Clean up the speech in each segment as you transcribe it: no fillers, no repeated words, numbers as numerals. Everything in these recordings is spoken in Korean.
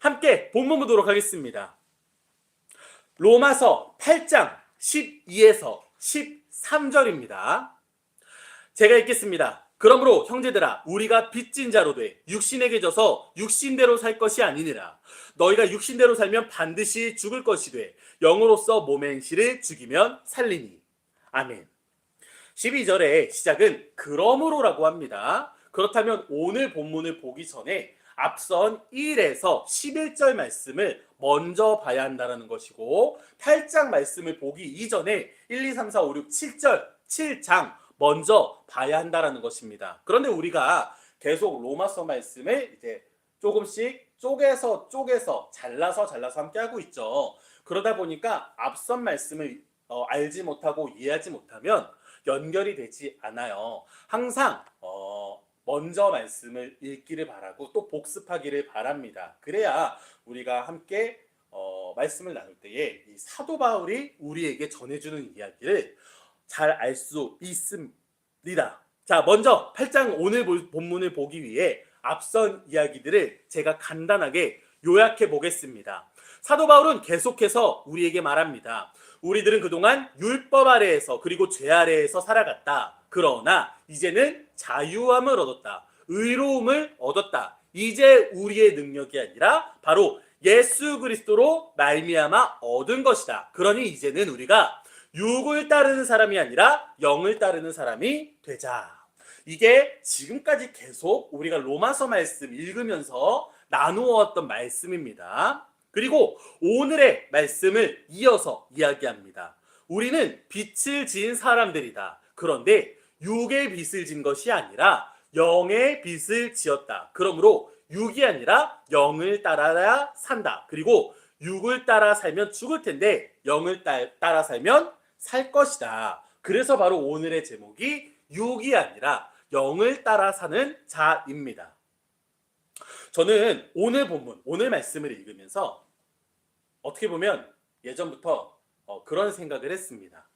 함께 본문 보도록 하겠습니다. 로마서 8장 12에서 13절입니다. 제가 읽겠습니다. 그러므로 형제들아 우리가 빚진 자로 돼 육신에게 져서 육신대로 살 것이 아니니라. 너희가 육신대로 살면 반드시 죽을 것이 돼 영으로서 몸의 행실을 죽이면 살리니. 아멘. 12절의 시작은 그러므로라고 합니다. 그렇다면 오늘 본문을 보기 전에 앞선 1에서 11절 말씀을 먼저 봐야 한다는 것이고 8장 말씀을 보기 이전에 1, 2, 3, 4, 5, 6, 7절 7장 먼저 봐야 한다는 것입니다. 그런데 우리가 계속 로마서 말씀을 이제 조금씩 쪼개서 잘라서 함께 하고 있죠. 그러다 보니까 앞선 말씀을 알지 못하고 이해하지 못하면 연결이 되지 않아요. 항상 먼저 말씀을 읽기를 바라고 또 복습하기를 바랍니다. 그래야 우리가 함께 말씀을 나눌 때에 이 사도 바울이 우리에게 전해주는 이야기를 잘 알 수 있습니다. 자, 먼저 8장 오늘 본문을 보기 위해 앞선 이야기들을 제가 간단하게 요약해 보겠습니다. 사도 바울은 계속해서 우리에게 말합니다. 우리들은 그동안 율법 아래에서 그리고 죄 아래에서 살아갔다. 그러나 이제는 자유함을 얻었다. 의로움을 얻었다. 이제 우리의 능력이 아니라 바로 예수 그리스도로 말미암아 얻은 것이다. 그러니 이제는 우리가 육을 따르는 사람이 아니라 영을 따르는 사람이 되자. 이게 지금까지 계속 우리가 로마서 말씀 읽으면서 나누었던 말씀입니다. 그리고 오늘의 말씀을 이어서 이야기합니다. 우리는 빚을 지은 사람들이다. 그런데 육의 빚을 진 것이 아니라 영의 빚을 지었다. 그러므로 육이 아니라 영을 따라야 산다. 그리고 육을 따라 살면 죽을 텐데 영을 따라 살면 살 것이다. 그래서 바로 오늘의 제목이 육이 아니라 영을 따라 사는 자입니다. 저는 오늘 본문, 오늘 말씀을 읽으면서 어떻게 보면 예전부터 그런 생각을 했습니다.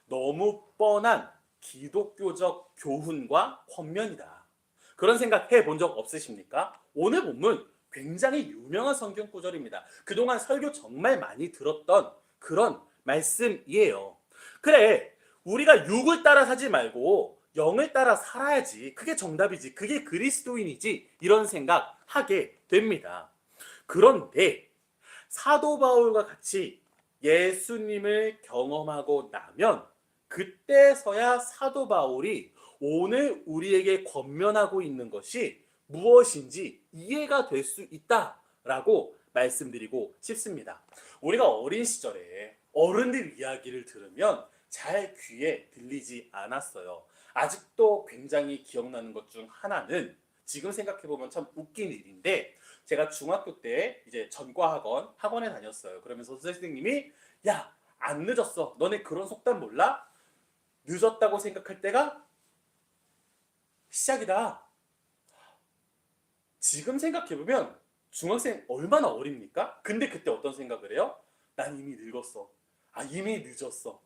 너무 뻔한 기독교적 교훈과 권면이다. 그런 생각 해본 적 없으십니까? 오늘 본문 굉장히 유명한 성경 구절입니다. 그동안 설교 정말 많이 들었던 그런 말씀이에요. 그래, 우리가 육을 따라 사지 말고 영을 따라 살아야지. 그게 정답이지. 그게 그리스도인이지. 이런 생각 하게 됩니다. 그런데 사도 바울과 같이 예수님을 경험하고 나면 그때서야 사도 바울이 오늘 우리에게 권면하고 있는 것이 무엇인지 이해가 될 수 있다라고 말씀드리고 싶습니다. 우리가 어린 시절에 어른들 이야기를 들으면 잘 귀에 들리지 않았어요. 아직도 굉장히 기억나는 것 중 하나는 지금 생각해보면 참 웃긴 일인데 제가 중학교 때 이제 학원에 다녔어요. 그러면서 선생님이 야, 안 늦었어. 너네 그런 속담 몰라? 늦었다고 생각할 때가 시작이다. 지금 생각해보면 중학생 얼마나 어립니까? 근데 그때 어떤 생각을 해요? 난 이미 늙었어. 이미 늦었어.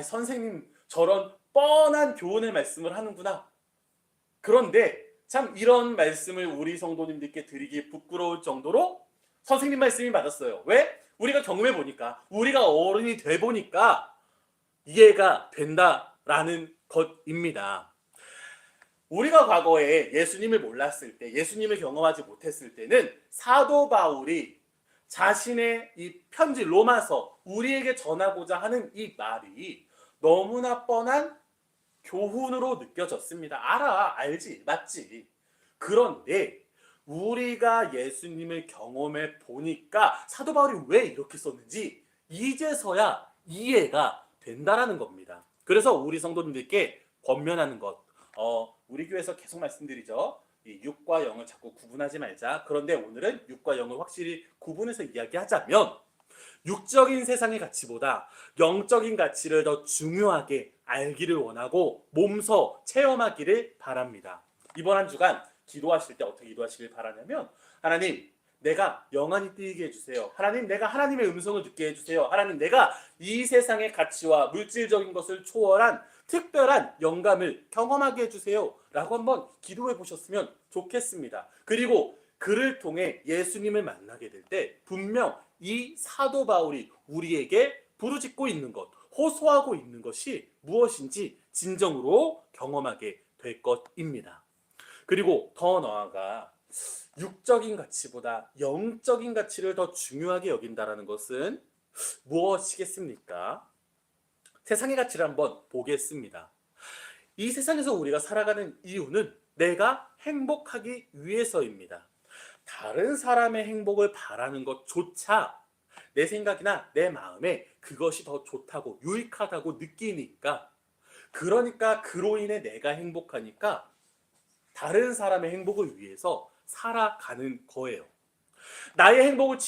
선생님 저런 뻔한 교훈의 말씀을 하는구나. 그런데 참 이런 말씀을 우리 성도님들께 드리기 부끄러울 정도로 선생님 말씀이 맞았어요. 왜? 우리가 경험해 보니까, 우리가 어른이 돼 보니까 이해가 된다라는 것입니다. 우리가 과거에 예수님을 몰랐을 때, 예수님을 경험하지 못했을 때는 사도 바울이 자신의 이 편지 로마서 우리에게 전하고자 하는 이 말이 너무나 뻔한 교훈으로 느껴졌습니다. 알지, 맞지. 그런데 우리가 예수님을 경험해 보니까 사도 바울이 왜 이렇게 썼는지 이제서야 이해가 된다라는 겁니다. 그래서 우리 성도님들께 권면하는 것, 우리 교회에서 계속 말씀드리죠. 이 육과 영을 자꾸 구분하지 말자. 그런데 오늘은 육과 영을 확실히 구분해서 이야기하자면 육적인 세상의 가치보다 영적인 가치를 더 중요하게 알기를 원하고 몸소 체험하기를 바랍니다. 이번 한 주간 기도하실 때 어떻게 기도하시길 바라냐면 하나님, 내가 영안이 뜨이게 해주세요. 하나님, 내가 하나님의 음성을 듣게 해주세요. 하나님, 내가 이 세상의 가치와 물질적인 것을 초월한 특별한 영감을 경험하게 해주세요 라고 한번 기도해 보셨으면 좋겠습니다. 그리고 그를 통해 예수님을 만나게 될 때 분명 이 사도 바울이 우리에게 부르짖고 있는 것, 호소하고 있는 것이 무엇인지 진정으로 경험하게 될 것입니다. 그리고 더 나아가 육적인 가치보다 영적인 가치를 더 중요하게 여긴다라는 것은 무엇이겠습니까? 세상의 가치를 한번 보겠습니다. 이 세상에서 우리가 살아가는 이유는 내가 행복하기 위해서입니다. 다른 사람의 행복을 바라는 것조차 내 생각이나 내 마음에 그것이 더 좋다고 유익하다고 느끼니까, 그러니까 그로 인해 내가 행복하니까 다른 사람의 행복을 위해서 살아가는 거예요. 나의 행복을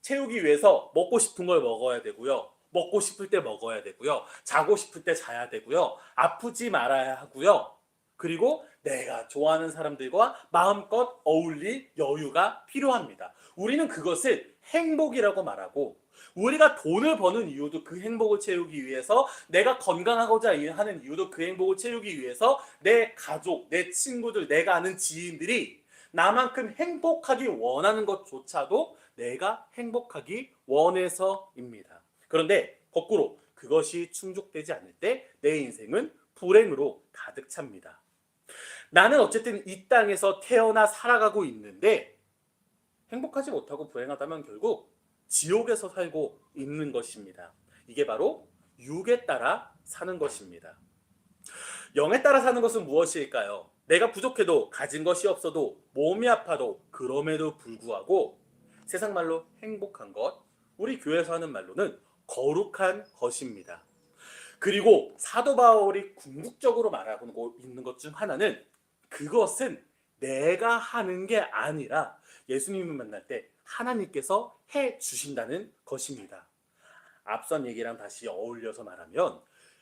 채우기 위해서 먹고 싶은 걸 먹어야 되고요. 먹고 싶을 때 먹어야 되고요. 자고 싶을 때 자야 되고요. 아프지 말아야 하고요. 그리고 내가 좋아하는 사람들과 마음껏 어울릴 여유가 필요합니다. 우리는 그것을 행복이라고 말하고, 우리가 돈을 버는 이유도 그 행복을 채우기 위해서, 내가 건강하고자 하는 이유도 그 행복을 채우기 위해서, 내 가족, 내 친구들, 내가 아는 지인들이 나만큼 행복하기 원하는 것조차도 내가 행복하기 원해서입니다. 그런데 거꾸로 그것이 충족되지 않을 때 내 인생은 불행으로 가득 찹니다. 나는 어쨌든 이 땅에서 태어나 살아가고 있는데 행복하지 못하고 불행하다면 결국 지옥에서 살고 있는 것입니다. 이게 바로 육에 따라 사는 것입니다. 영에 따라 사는 것은 무엇일까요? 내가 부족해도, 가진 것이 없어도, 몸이 아파도, 그럼에도 불구하고 세상 말로 행복한 것, 우리 교회에서 하는 말로는 거룩한 것입니다. 그리고 사도 바울이 궁극적으로 말하고 있는 것 중 하나는, 그것은 내가 하는 게 아니라 예수님을 만날 때 하나님께서 해 주신다는 것입니다. 앞선 얘기랑 다시 어울려서 말하면,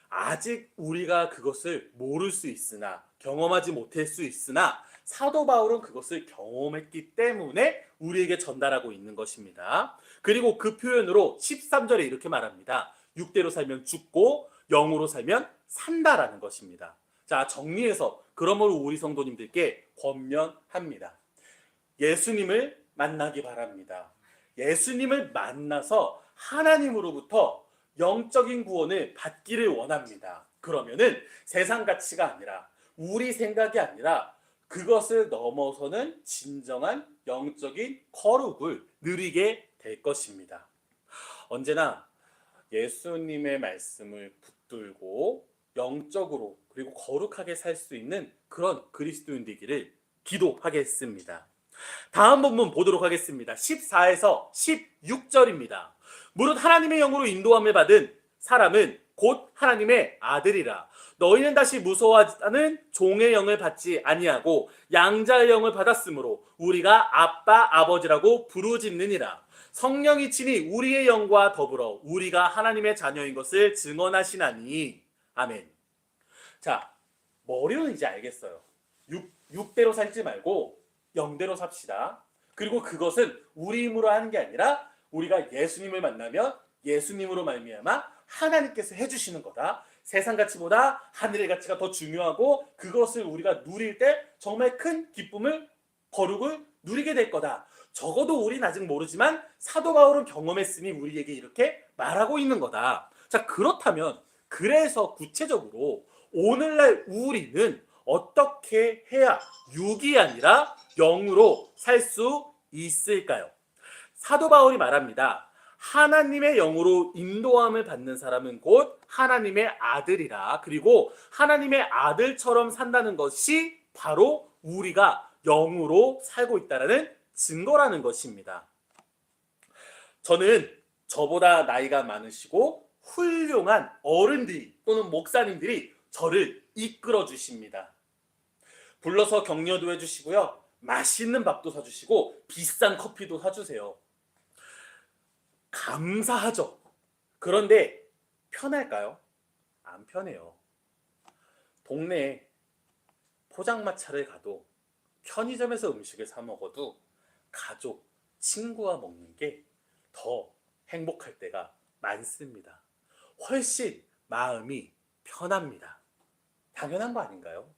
아직 우리가 그것을 모를 수 있으나, 경험하지 못할 수 있으나 사도 바울은 그것을 경험했기 때문에 우리에게 전달하고 있는 것입니다. 그리고 그 표현으로 13절에 이렇게 말합니다. 육대로 살면 죽고 영으로 살면 산다라는 것입니다. 자, 정리해서 그러므로 우리 성도님들께 권면합니다. 예수님을 만나기 바랍니다. 예수님을 만나서 하나님으로부터 영적인 구원을 받기를 원합니다. 그러면은 세상 가치가 아니라, 우리 생각이 아니라 그것을 넘어서는 진정한 영적인 거룩을 누리게 될 것입니다. 언제나 예수님의 말씀을 붙들고 영적으로 그리고 거룩하게 살 수 있는 그런 그리스도인 되기를 기도하겠습니다. 다음 본문 보도록 하겠습니다. 14에서 16절입니다. 무릇 하나님의 영으로 인도함을 받은 사람은 곧 하나님의 아들이라. 너희는 다시 무서워하는 종의 영을 받지 아니하고 양자의 영을 받았으므로 우리가 아빠 아버지라고 부르짖느니라. 성령이 친히 우리의 영과 더불어 우리가 하나님의 자녀인 것을 증언하시나니. 아멘. 자, 머리로는 이제 알겠어요. 육대로 살지 말고 영대로 삽시다. 그리고 그것은 우리 힘으로 하는 게 아니라 우리가 예수님을 만나면 예수님으로 말미암아 하나님께서 해주시는 거다. 세상 가치보다 하늘의 가치가 더 중요하고, 그것을 우리가 누릴 때 정말 큰 기쁨을, 거룩을 누리게 될 거다. 적어도 우리는 아직 모르지만 사도 바울은 경험했으니 우리에게 이렇게 말하고 있는 거다. 자, 그렇다면 그래서 구체적으로 오늘날 우리는 어떻게 해야 육이 아니라 영으로 살 수 있을까요? 사도 바울이 말합니다. 하나님의 영으로 인도함을 받는 사람은 곧 하나님의 아들이라. 그리고 하나님의 아들처럼 산다는 것이 바로 우리가 영으로 살고 있다는 증거라는 것입니다. 저는 저보다 나이가 많으시고 훌륭한 어른들이 또는 목사님들이 저를 이끌어 주십니다. 불러서 격려도 해주시고요. 맛있는 밥도 사주시고 비싼 커피도 사주세요. 감사하죠. 그런데 편할까요? 안 편해요. 동네에 포장마차를 가도, 편의점에서 음식을 사 먹어도 가족, 친구와 먹는 게 더 행복할 때가 많습니다. 훨씬 마음이 편합니다. 당연한 거 아닌가요?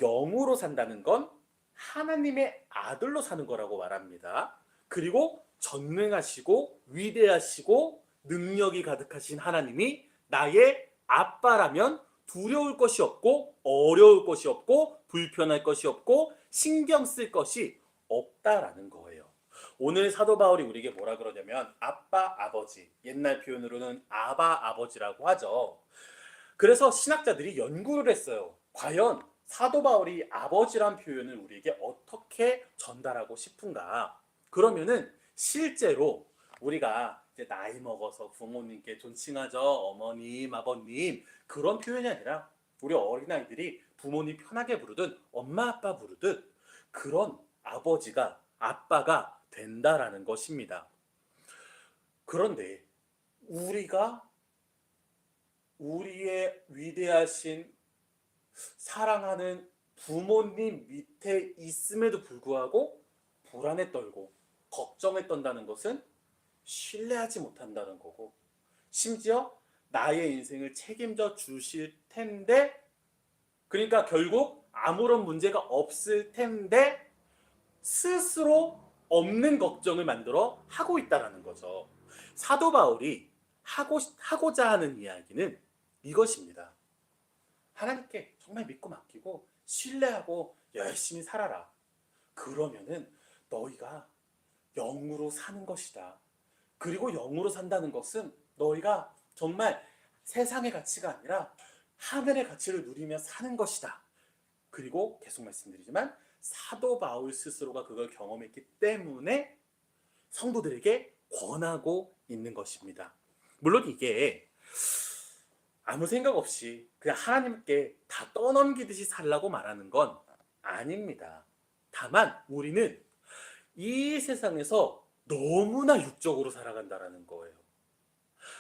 영으로 산다는 건 하나님의 아들로 사는 거라고 말합니다. 그리고 전능하시고 위대하시고 능력이 가득하신 하나님이 나의 아빠라면 두려울 것이 없고 어려울 것이 없고 불편할 것이 없고 신경 쓸 것이 없다라는 거예요. 오늘 사도 바울이 우리에게 뭐라 그러냐면 아빠, 아버지, 옛날 표현으로는 아바, 아버지라고 하죠. 그래서 신학자들이 연구를 했어요. 과연 사도 바울이 아버지란 표현을 우리에게 어떻게 전달하고 싶은가? 그러면은 실제로 우리가 이제 나이 먹어서 부모님께 존칭하죠. 어머님, 아버님. 그런 표현이 아니라 우리 어린아이들이 부모님 편하게 부르든 엄마, 아빠 부르듯 그런 아버지가, 아빠가 된다라는 것입니다. 그런데 우리가 우리의 위대하신 사랑하는 부모님 밑에 있음에도 불구하고 불안에 떨고 걱정에 떤다는 것은 신뢰하지 못한다는 거고, 심지어 나의 인생을 책임져 주실 텐데, 그러니까 결국 아무런 문제가 없을 텐데 스스로 없는 걱정을 만들어 하고 있다라는 거죠. 사도 바울이 하고자 하는 이야기는 이것입니다. 하나님께 정말 믿고 맡기고 신뢰하고 열심히 살아라. 그러면은 너희가 영으로 사는 것이다. 그리고 영으로 산다는 것은 너희가 정말 세상의 가치가 아니라 하늘의 가치를 누리며 사는 것이다. 그리고 계속 말씀드리지만 사도 바울 스스로가 그걸 경험했기 때문에 성도들에게 권하고 있는 것입니다. 물론 이게 아무 생각 없이 그냥 하나님께 다 떠넘기듯이 살라고 말하는 건 아닙니다. 다만 우리는 이 세상에서 너무나 육적으로 살아간다라는 거예요.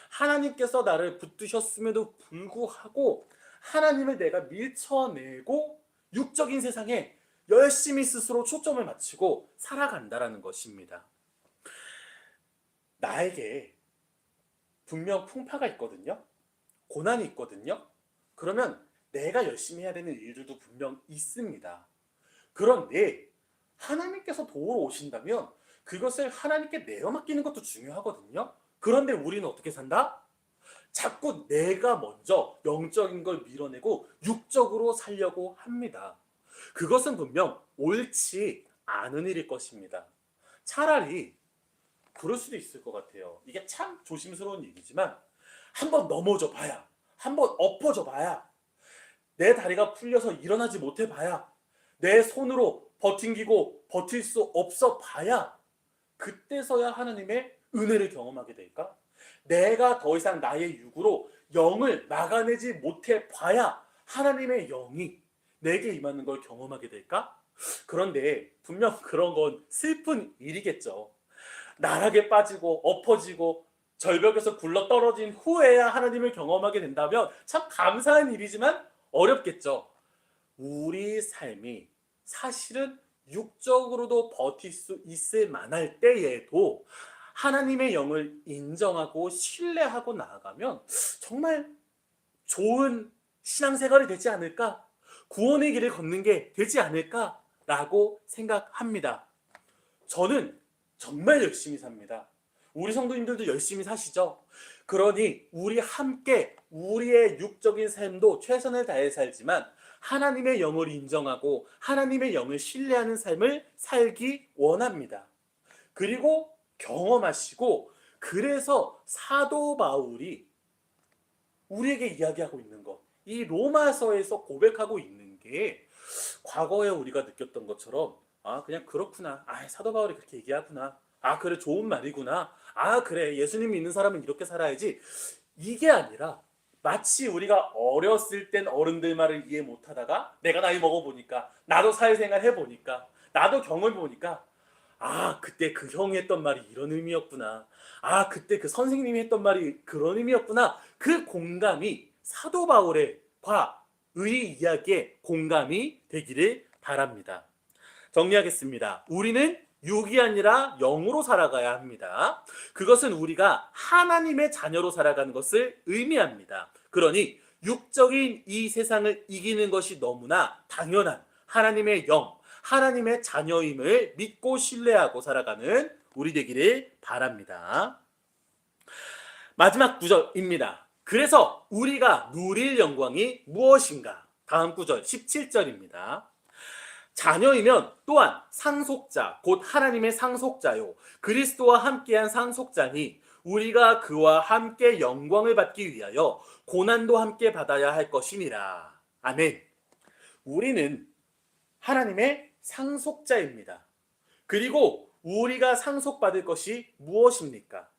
하나님께서 나를 붙드셨음에도 불구하고 하나님을 내가 밀쳐내고 육적인 세상에 열심히 스스로 초점을 맞추고 살아간다라는 것입니다. 나에게 분명 풍파가 있거든요. 고난이 있거든요. 그러면 내가 열심히 해야 되는 일들도 분명 있습니다. 그런데 하나님께서 도우러 오신다면 그것을 하나님께 내어 맡기는 것도 중요하거든요. 그런데 우리는 어떻게 산다? 자꾸 내가 먼저 영적인 걸 밀어내고 육적으로 살려고 합니다. 그것은 분명 옳지 않은 일일 것입니다. 차라리 그럴 수도 있을 것 같아요. 이게 참 조심스러운 얘기지만 한번 넘어져 봐야, 한번 엎어져 봐야, 내 다리가 풀려서 일어나지 못해 봐야, 내 손으로 버팅기고 버틸 수 없어 봐야 그때서야 하나님의 은혜를 경험하게 될까? 내가 더 이상 나의 육으로 영을 막아내지 못해 봐야 하나님의 영이 내게 임하는 걸 경험하게 될까? 그런데 분명 그런 건 슬픈 일이겠죠. 나락에 빠지고 엎어지고 절벽에서 굴러 떨어진 후에야 하나님을 경험하게 된다면 참 감사한 일이지만 어렵겠죠. 우리 삶이 사실은 육적으로도 버틸 수 있을 만할 때에도 하나님의 영을 인정하고 신뢰하고 나아가면 정말 좋은 신앙생활이 되지 않을까? 구원의 길을 걷는 게 되지 않을까라고 생각합니다. 저는 정말 열심히 삽니다. 우리 성도님들도 열심히 사시죠? 그러니 우리 함께 우리의 육적인 삶도 최선을 다해 살지만 하나님의 영을 인정하고 하나님의 영을 신뢰하는 삶을 살기 원합니다. 그리고 경험하시고, 그래서 사도 바울이 우리에게 이야기하고 있는 것, 이 로마서에서 고백하고 있는 게 과거에 우리가 느꼈던 것처럼 그냥 그렇구나, 사도 바울이 그렇게 얘기하구나, 그래 좋은 말이구나, 그래 예수님 믿는 사람은 이렇게 살아야지, 이게 아니라 마치 우리가 어렸을 땐 어른들 말을 이해 못하다가 내가 나이 먹어보니까, 나도 사회생활 해보니까, 나도 경험해보니까 그때 그 형이 했던 말이 이런 의미였구나, 그때 그 선생님이 했던 말이 그런 의미였구나, 그 공감이 사도 바울의 이야기에 공감이 되기를 바랍니다. 정리하겠습니다. 우리는 육이 아니라 영으로 살아가야 합니다. 그것은 우리가 하나님의 자녀로 살아가는 것을 의미합니다. 그러니 육적인 이 세상을 이기는 것이 너무나 당연한 하나님의 영, 하나님의 자녀임을 믿고 신뢰하고 살아가는 우리 되기를 바랍니다. 마지막 구절입니다. 그래서 우리가 누릴 영광이 무엇인가? 다음 구절 17절입니다. 자녀이면 또한 상속자, 곧 하나님의 상속자요. 그리스도와 함께한 상속자니 우리가 그와 함께 영광을 받기 위하여 고난도 함께 받아야 할 것이니라. 아멘. 우리는 하나님의 상속자입니다. 그리고 우리가 상속받을 것이 무엇입니까?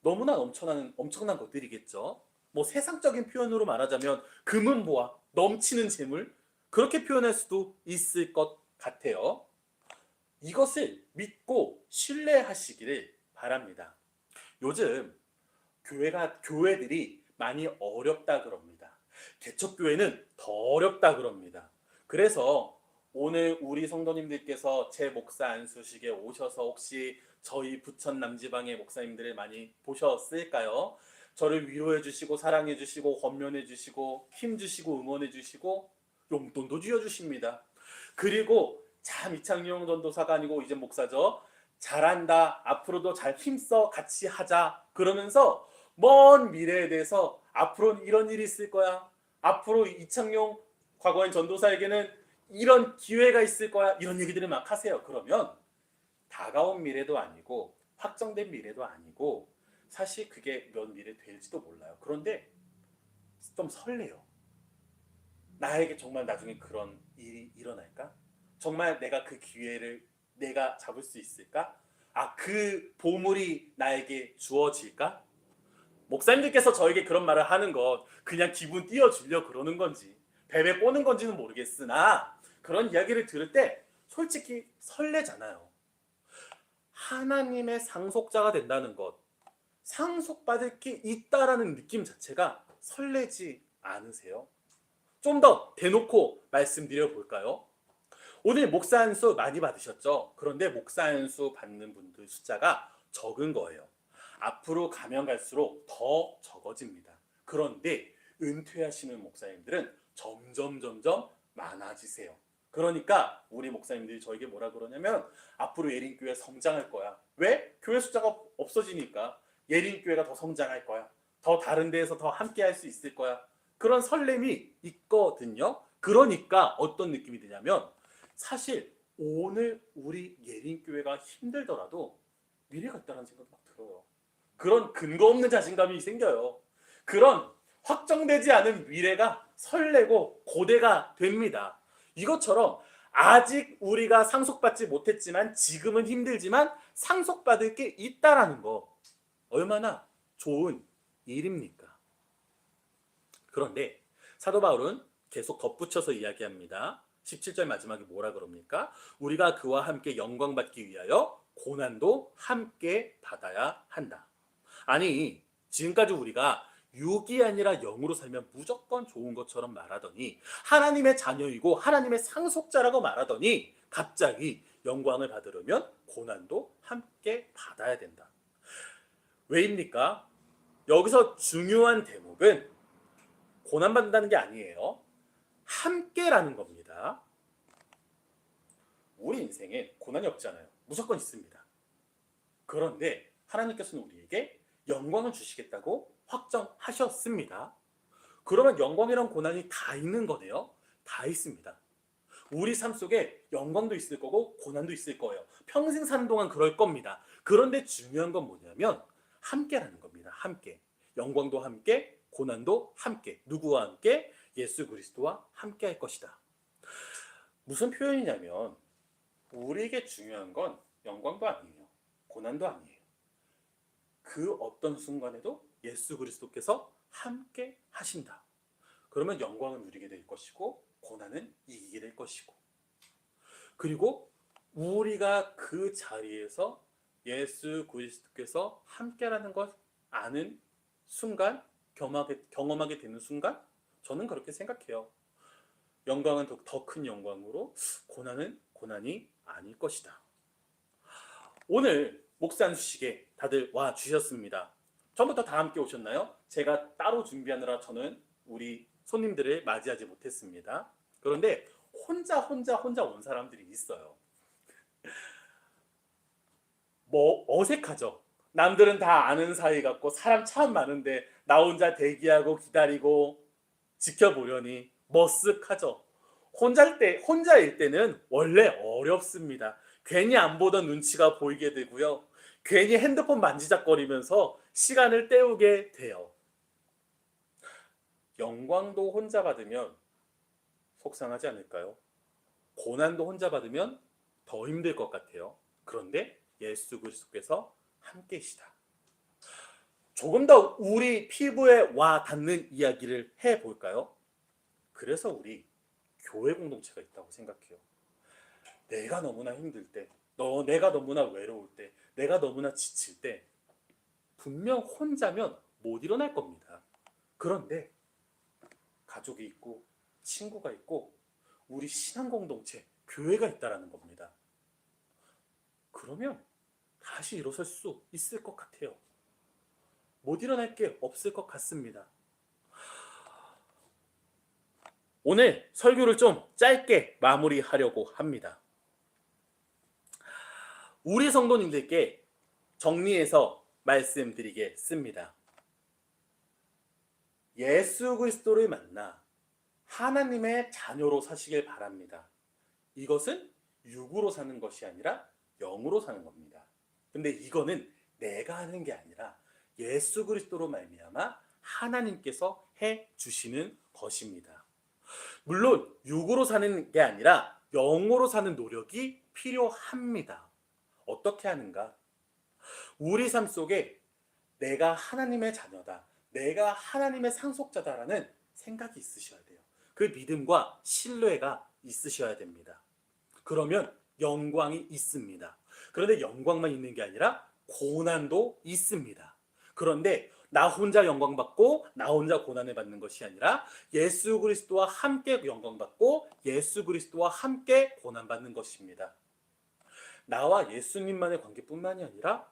너무나 엄청난 것들이겠죠. 뭐 세상적인 표현으로 말하자면 금은보화, 넘치는 재물, 그렇게 표현할 수도 있을 것 같아요. 이것을 믿고 신뢰하시기를 바랍니다. 요즘 교회들이 많이 어렵다 그럽니다. 개척교회는 더 어렵다 그럽니다. 그래서 오늘 우리 성도님들께서 제 목사 안수식에 오셔서 혹시 저희 부천 남지방의 목사님들을 많이 보셨을까요? 저를 위로해 주시고 사랑해 주시고 권면해 주시고 힘 주시고 응원해 주시고 용돈도 쥐어 주십니다. 그리고 참 이창용 전도사가 아니고 이제 목사죠. 잘한다. 앞으로도 잘 힘써 같이 하자. 그러면서 먼 미래에 대해서 앞으로는 이런 일이 있을 거야. 앞으로 이창용 과거엔 전도사에게는 이런 기회가 있을 거야. 이런 얘기들을 막 하세요. 그러면 다가온 미래도 아니고 확정된 미래도 아니고 사실 그게 몇 미래 될지도 몰라요. 그런데 좀 설레요. 나에게 정말 나중에 그런 일이 일어날까? 정말 내가 그 기회를 내가 잡을 수 있을까? 그 보물이 나에게 주어질까? 목사님들께서 저에게 그런 말을 하는 건 그냥 기분 띄워주려 그러는 건지 베베 꼬는 건지는 모르겠으나 그런 이야기를 들을 때 솔직히 설레잖아요. 하나님의 상속자가 된다는 것, 상속받을 게 있다라는 느낌 자체가 설레지 않으세요? 좀 더 대놓고 말씀드려 볼까요? 오늘 목사 안수 많이 받으셨죠? 그런데 목사 안수 받는 분들 숫자가 적은 거예요. 앞으로 가면 갈수록 더 적어집니다. 그런데 은퇴하시는 목사님들은 점점 많아지세요. 그러니까 우리 목사님들이 저에게 뭐라 그러냐면 앞으로 예린교회 성장할 거야. 왜? 교회 숫자가 없어지니까 예린교회가 더 성장할 거야. 더 다른 데에서 더 함께 할 수 있을 거야. 그런 설렘이 있거든요. 그러니까 어떤 느낌이 드냐면 사실 오늘 우리 예린교회가 힘들더라도 미래가 있다는 생각이 막 들어요. 그런 근거 없는 자신감이 생겨요. 그런 확정되지 않은 미래가 설레고 고대가 됩니다. 이것처럼 아직 우리가 상속받지 못했지만 지금은 힘들지만 상속받을 게 있다라는 거 얼마나 좋은 일입니까? 그런데 사도 바울은 계속 덧붙여서 이야기합니다. 17절 마지막에 뭐라 그럽니까? 우리가 그와 함께 영광 받기 위하여 고난도 함께 받아야 한다. 아니 지금까지 우리가 육이 아니라 영으로 살면 무조건 좋은 것처럼 말하더니 하나님의 자녀이고 하나님의 상속자라고 말하더니 갑자기 영광을 받으려면 고난도 함께 받아야 된다. 왜입니까? 여기서 중요한 대목은 고난받는다는 게 아니에요. 함께라는 겁니다. 우리 인생에 고난이 없잖아요. 무조건 있습니다. 그런데 하나님께서는 우리에게 영광을 주시겠다고 확정하셨습니다. 그러면 영광이랑 고난이 다 있는 거네요. 다 있습니다. 우리 삶 속에 영광도 있을 거고 고난도 있을 거예요. 평생 사는 동안 그럴 겁니다. 그런데 중요한 건 뭐냐면 함께라는 겁니다. 함께. 영광도 함께, 고난도 함께. 누구와 함께? 예수 그리스도와 함께 할 것이다. 무슨 표현이냐면 우리에게 중요한 건 영광도 아니에요. 고난도 아니에요. 그 어떤 순간에도 예수 그리스도께서 함께 하신다. 그러면 영광은 누리게 될 것이고 고난은 이기게 될 것이고 그리고 우리가 그 자리에서 예수 그리스도께서 함께라는 걸 아는 순간 경험하게 되는 순간 저는 그렇게 생각해요. 영광은 더 큰 영광으로 고난은 고난이 아닐 것이다. 오늘 목사 안수식에 다들 와 주셨습니다. 전부터 다 함께 오셨나요? 제가 따로 준비하느라 저는 우리 손님들을 맞이하지 못했습니다. 그런데 혼자 온 사람들이 있어요. 뭐 어색하죠. 남들은 다 아는 사이 같고 사람 참 많은데 나 혼자 대기하고 기다리고 지켜보려니 머쓱하죠. 혼자일 때는 원래 어렵습니다. 괜히 안 보던 눈치가 보이게 되고요. 괜히 핸드폰 만지작거리면서 시간을 때우게 돼요. 영광도 혼자 받으면 속상하지 않을까요? 고난도 혼자 받으면 더 힘들 것 같아요. 그런데 예수 그리스도께서 함께시다. 조금 더 우리 피부에 와 닿는 이야기를 해볼까요? 그래서 우리 교회 공동체가 있다고 생각해요. 내가 너무나 힘들 때, 내가 너무나 외로울 때, 내가 너무나 지칠 때 분명 혼자면 못 일어날 겁니다. 그런데 가족이 있고 친구가 있고 우리 신앙 공동체, 교회가 있다라는 겁니다. 그러면 다시 일어설 수 있을 것 같아요. 못 일어날 게 없을 것 같습니다. 오늘 설교를 좀 짧게 마무리하려고 합니다. 우리 성도님들께 정리해서 말씀드리겠습니다. 예수 그리스도를 만나 하나님의 자녀로 사시길 바랍니다. 이것은 육으로 사는 것이 아니라 영으로 사는 겁니다. 근데 이거는 내가 하는 게 아니라 예수 그리스도로 말미암아 하나님께서 해 주시는 것입니다. 물론 육으로 사는 게 아니라 영으로 사는 노력이 필요합니다. 어떻게 하는가? 우리 삶 속에 내가 하나님의 자녀다, 내가 하나님의 상속자다라는 생각이 있으셔야 돼요. 그 믿음과 신뢰가 있으셔야 됩니다. 그러면 영광이 있습니다. 그런데 영광만 있는 게 아니라 고난도 있습니다. 그런데 나 혼자 영광 받고 나 혼자 고난을 받는 것이 아니라 예수 그리스도와 함께 영광 받고 예수 그리스도와 함께 고난 받는 것입니다. 나와 예수님만의 관계뿐만이 아니라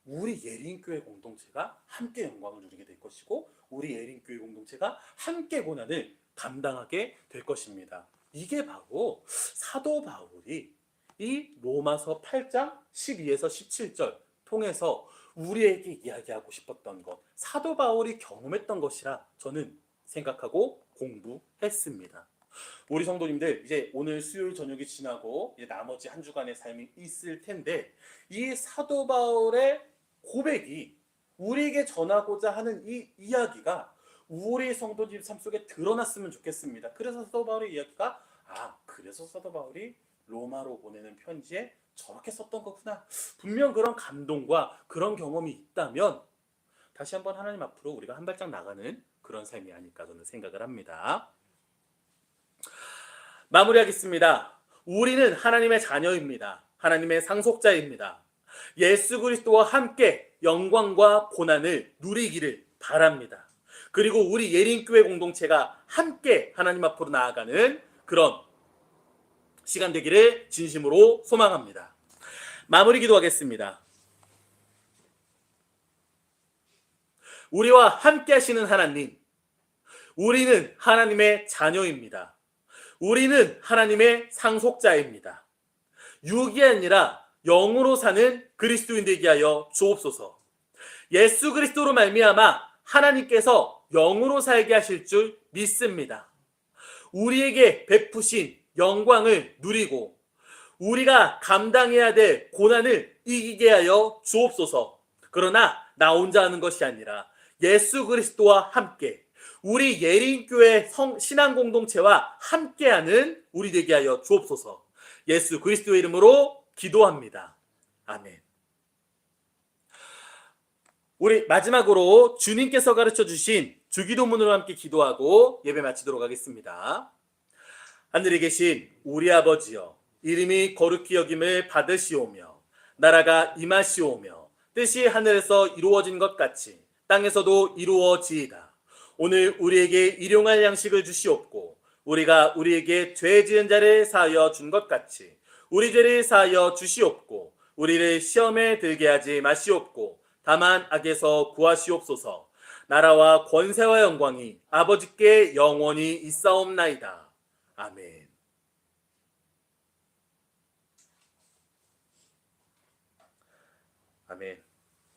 우리 예린교회 공동체가 함께 영광을 누리게 될 것이고 우리 예린교회 공동체가 함께 고난을 감당하게 될 것입니다. 이게 바로 사도 바울이 이 로마서 8장 12에서 17절 통해서 우리에게 이야기하고 싶었던 것, 사도 바울이 경험했던 것이라 저는 생각하고 공부했습니다. 우리 성도님들 이제 오늘 수요일 저녁이 지나고 이제 나머지 한 주간의 삶이 있을 텐데 이 사도 바울의 고백이 우리에게 전하고자 하는 이 이야기가 우리 성도님 삶 속에 드러났으면 좋겠습니다. 그래서 사도 바울의 이야기가 그래서 사도 바울이 로마로 보내는 편지에 저렇게 썼던 거구나. 분명 그런 감동과 그런 경험이 있다면 다시 한번 하나님 앞으로 우리가 한 발짝 나가는 그런 삶이 아닐까 저는 생각을 합니다. 마무리하겠습니다. 우리는 하나님의 자녀입니다. 하나님의 상속자입니다. 예수 그리스도와 함께 영광과 고난을 누리기를 바랍니다. 그리고 우리 예린교회 공동체가 함께 하나님 앞으로 나아가는 그런 시간 되기를 진심으로 소망합니다. 마무리 기도하겠습니다. 우리와 함께 하시는 하나님, 우리는 하나님의 자녀입니다. 우리는 하나님의 상속자입니다. 육이 아니라 영으로 사는 그리스도인 되게 하여 주옵소서. 예수 그리스도로 말미암아 하나님께서 영으로 살게 하실 줄 믿습니다. 우리에게 베푸신 영광을 누리고 우리가 감당해야 될 고난을 이기게 하여 주옵소서. 그러나 나 혼자 하는 것이 아니라 예수 그리스도와 함께 우리 예린교회 신앙 공동체와 함께하는 우리 되게 하여 주옵소서. 예수 그리스도의 이름으로 기도합니다. 아멘. 우리 마지막으로 주님께서 가르쳐 주신 주기도문으로 함께 기도하고 예배 마치도록 하겠습니다. 하늘에 계신 우리 아버지여, 이름이 거룩히 여김을 받으시오며 나라가 임하시오며 뜻이 하늘에서 이루어진 것 같이 땅에서도 이루어지이다. 오늘 우리에게 일용할 양식을 주시옵고 우리가 우리에게 죄 지은 자를 사하여 준 것 같이 우리 죄를 사하여 주시옵고 우리를 시험에 들게 하지 마시옵고 다만 악에서 구하시옵소서. 나라와 권세와 영광이 아버지께 영원히 있사옵나이다. 아멘. 아멘.